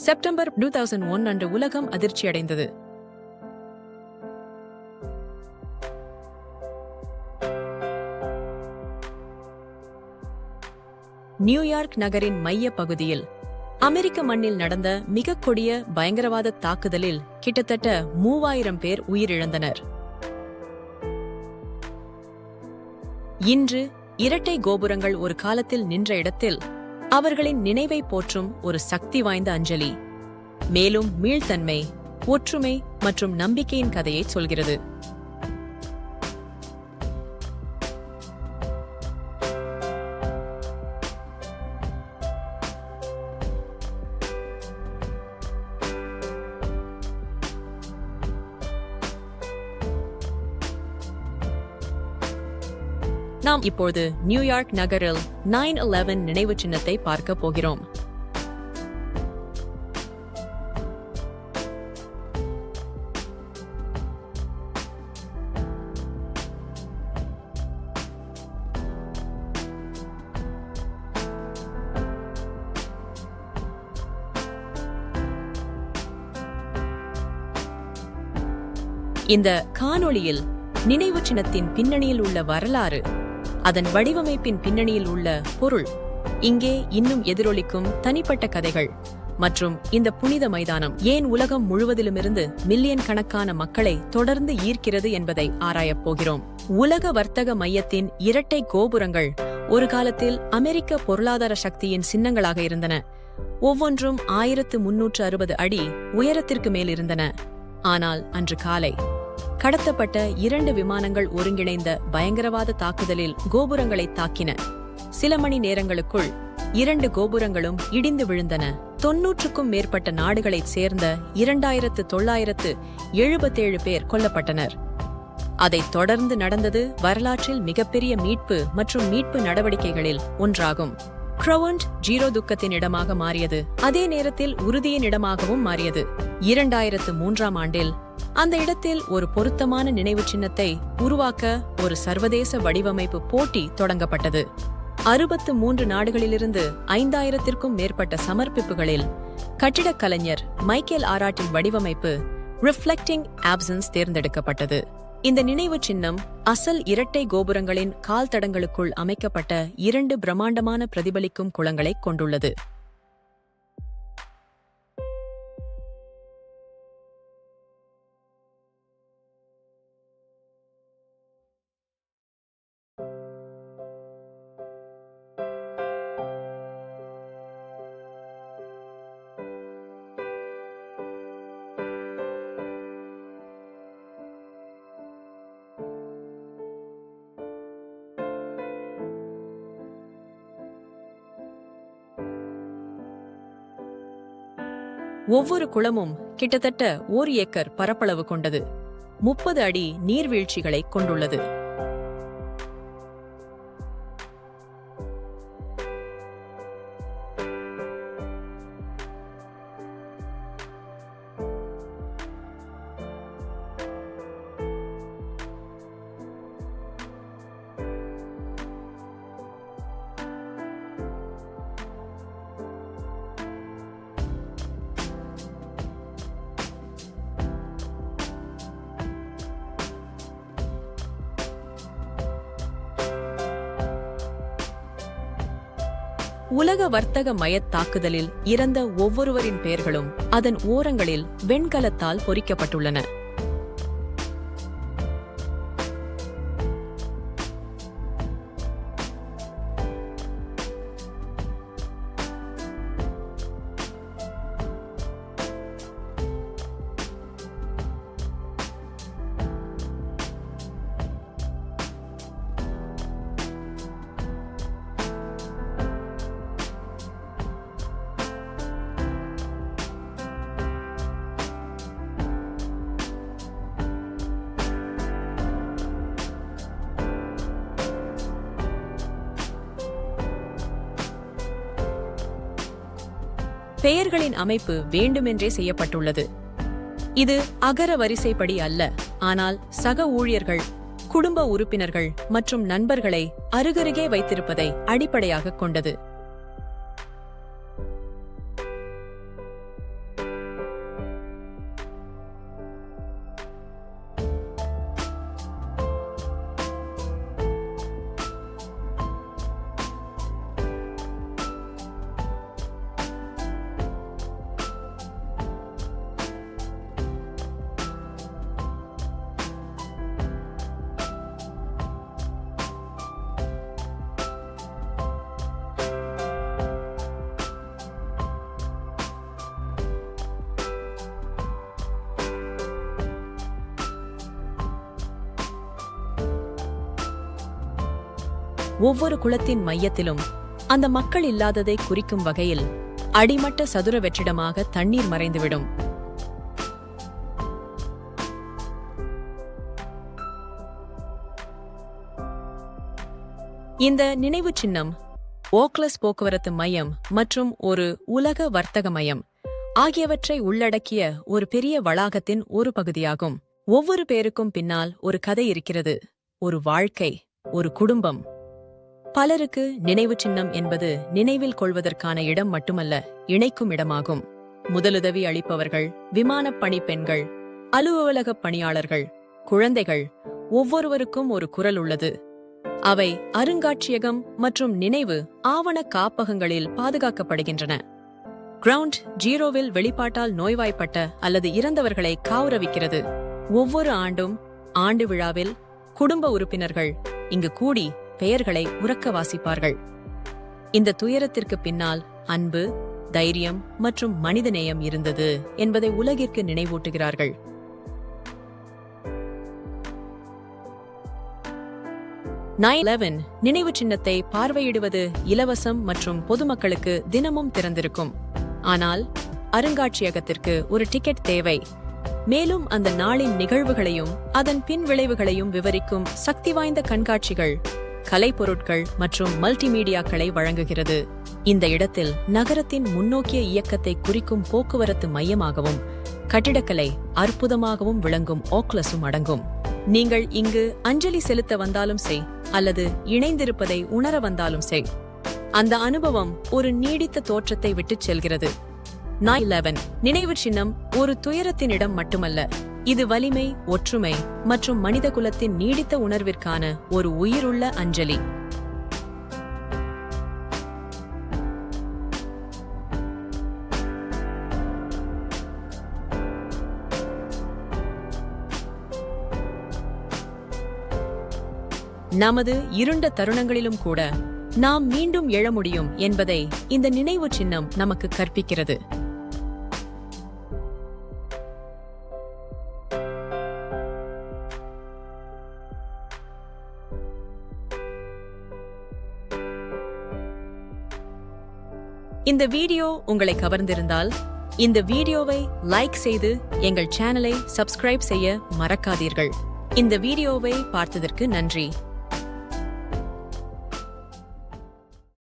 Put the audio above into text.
September 2001 அன்று உலகம் அதிர்ச்சியடைந்தது. New York நகரின் மைய பகுதியில் அமெரிக்க மண்ணில் நடந்த மிக கொடிய பயங்கரவாத தாக்குதலில் கிட்டத்தட்ட 3000 பேர் உயிரிழந்தனர். இன்று இரட்டை கோபுரங்கள் ஒரு காலத்தில் நின்ற இடத்தில் அவர்களின் நினைவை போற்றும் ஒரு சக்தி வாய்ந்த அஞ்சலி, மேலும் மீள்தன்மை, ஒற்றுமை மற்றும் நம்பிக்கையின் கதையை சொல்கிறது. நாம் இப்போது நியூயார்க் நகரில் 9/11 நினைவு சின்னத்தை பார்க்க போகிறோம். இந்த காணொளியில் நினைவு சின்னத்தின் பின்னணியில் உள்ள வரலாறு, அதன் வடிவமைப்பின் பின்னணியில் உள்ள பொருள், இங்கே இன்னும் எதிரொலிக்கும் தனிப்பட்ட கதைகள் மற்றும் இந்த புனித மைதானம் ஏன் உலகம் முழுவதிலுமிருந்து மில்லியன் கணக்கான மக்களை தொடர்ந்து ஈர்க்கிறது என்பதை ஆராயப் போகிறோம். உலக வர்த்தக மையத்தின் இரட்டை கோபுரங்கள் ஒரு காலத்தில் அமெரிக்க பொருளாதார சக்தியின் சின்னங்களாக இருந்தன. ஒவ்வொன்றும் 1360 அடி உயரத்திற்கு மேல் இருந்தன. ஆனால் அன்று காலை கடத்தப்பட்ட 2 விமானங்கள் ஒருங்கிணைந்த பயங்கரவாத தாக்குதலில் கோபுரங்களை தாக்கின. சில மணி நேரங்களுக்குள் 2 கோபுரங்களும் இடிந்து விழுந்தன. 90க்கும் மேற்பட்ட நாடுகளைச் சேர்ந்த 2977 பேர் கொல்லப்பட்டனர். அதைத் தொடர்ந்து நடந்தது வரலாற்றில் மிகப்பெரிய மீட்பு மற்றும் மீட்பு நடவடிக்கைகளில் ஒன்றாகும். க்ரௌண்ட் ஜீரோ துக்கத்தின் இடமாக மாறியது, அதே நேரத்தில் உறுதியின் இடமாகவும் மாறியது. 2003ஆம் ஆண்டில் அந்த இடத்தில் ஒரு பொருத்தமான நினைவு சின்னத்தை உருவாக்க ஒரு சர்வதேச வடிவமைப்பு போட்டி தொடங்கப்பட்டது. 63 நாடுகளிலிருந்து 5000த்திற்கும் மேற்பட்ட சமர்ப்பிப்புகளில் கட்டிடக் கலைஞர் மைக்கேல் ஆராட்டின் வடிவமைப்பு ரிஃப்ளெக்டிங் ஆப்சன்ஸ் தேர்ந்தெடுக்கப்பட்டது. இந்த நினைவு சின்னம் அசல் இரட்டை கோபுரங்களின் கால் தடங்களுக்குள் அமைக்கப்பட்ட 2 பிரம்மாண்டமான பிரதிபலிக்கும் குளங்களை கொண்டுள்ளது. ஒவ்வொரு குளமும் கிட்டத்தட்ட 1 ஏக்கர் பரப்பளவு கொண்டது. 30 அடி நீர்வீழ்ச்சிகளை கொண்டுள்ளது. உலக வர்த்தக மையத் தாக்குதலில் இறந்த ஒவ்வொருவரின் பெயர்களும் அதன் ஓரங்களில் வெண்கலத்தால் பொறிக்கப்பட்டுள்ளன. பெயர்களின் அமைப்பு வேண்டுமென்றே செய்யப்பட்டுள்ளது. இது அகர வரிசைப்படி அல்ல, ஆனால் சக ஊழியர்கள், குடும்ப உறுப்பினர்கள் மற்றும் நண்பர்களை அருகருகே வைத்திருப்பதை அடிப்படையாகக் கொண்டது. ஒவ்வொரு குளத்தின் மையத்திலும் அந்த மக்கள் இல்லாததை குறிக்கும் வகையில் அடிமட்ட சதுர வெற்றிடமாக தண்ணீர் மறைந்துவிடும். இந்த நினைவு சின்னம் ஓக்லஸ் போக்குவரத்து மையம் மற்றும் ஒரு உலக வர்த்தக மையம் ஆகியவற்றை உள்ளடக்கிய ஒரு பெரிய வளாகத்தின் ஒரு பகுதியாகும். ஒவ்வொரு பேருக்கும் பின்னால் ஒரு கதை இருக்கிறது, ஒரு வாழ்க்கை, ஒரு குடும்பம். பலருக்கு நினைவு சின்னம் என்பது நினைவில் கொள்வதற்கான இடம் மட்டுமல்ல, இணைக்கும் இடமாகும். முதலுதவி அளிப்பவர்கள், விமானப் பணிப்பெண்கள், அலுவலகப் பணியாளர்கள், குழந்தைகள், ஒவ்வொருவருக்கும் ஒரு குரல் உள்ளது. அவை அருங்காட்சியகம் மற்றும் நினைவு ஆவண காப்பகங்களில் பாதுகாக்கப்படுகின்றன. கிரவுண்ட் ஜீரோவில் வெளிப்பாட்டால் நோய்வாய்ப்பட்ட அல்லது இறந்தவர்களை கௌரவிக்கிறது. ஒவ்வொரு ஆண்டும் ஆண்டு விழாவில் குடும்ப உறுப்பினர்கள் இங்கு கூடி பெயர்களை உரக்க வாசிப்பார்கள். இந்த துயரத்திற்கு பின்னால் அன்பு, தைரியம் மற்றும் மனிதநேயம் இருந்தது என்பதை உலகிற்கு நினைவூட்டுகிறார்கள். 9/11 நினைவு சின்னத்தை பார்வையிடுவது இலவசம் மற்றும் பொதுமக்களுக்கு தினமும் திறந்திருக்கும். ஆனால் அருங்காட்சியகத்திற்கு ஒரு டிக்கெட் தேவை. மேலும் அந்த நாளின் நிகழ்வுகளையும் அதன் பின் விளைவுகளையும் விவரிக்கும் சக்தி வாய்ந்த கண்காட்சிகள், கலைப்பொருட்கள் மற்றும் மல்டிமீடியாக்களை வழங்குகிறது. இந்த இடத்தில் நகரத்தின் முன்னோக்கிய இயக்கத்தை குறிக்கும் போக்குவரத்து மையமாகவும் கட்டிடக்கலை அற்புதமாகவும் விளங்கும் ஓக்லஸும் அடங்கும். நீங்கள் இங்கு அஞ்சலி செலுத்த வந்தாலும் செய் அல்லது இணைந்திருப்பதை உணர வந்தாலும் செய், அந்த அனுபவம் ஒரு நீடித்த தோற்றத்தை விட்டுச் செல்கிறது. 9/11 நினைவு சின்னம் ஒரு துயரத்தின் இடம் மட்டுமல்ல, இது வலிமை, ஒற்றுமை மற்றும் மனிதகுலத்தின் நீடித்த உணர்விற்கான ஒரு உயிருள்ள அஞ்சலி. நமது இருண்ட தருணங்களிலும் கூட நாம் மீண்டும் எழ முடியும் என்பதை இந்த நினைவு சின்னம் நமக்கு கற்பிக்கிறது. இந்த வீடியோ உங்களை கவர்ந்திருந்தால் இந்த வீடியோவை லைக் செய்து எங்கள் சேனலை சப்ஸ்கிரைப் செய்ய மறக்காதீர்கள். இந்த வீடியோவை பார்த்ததற்கு நன்றி.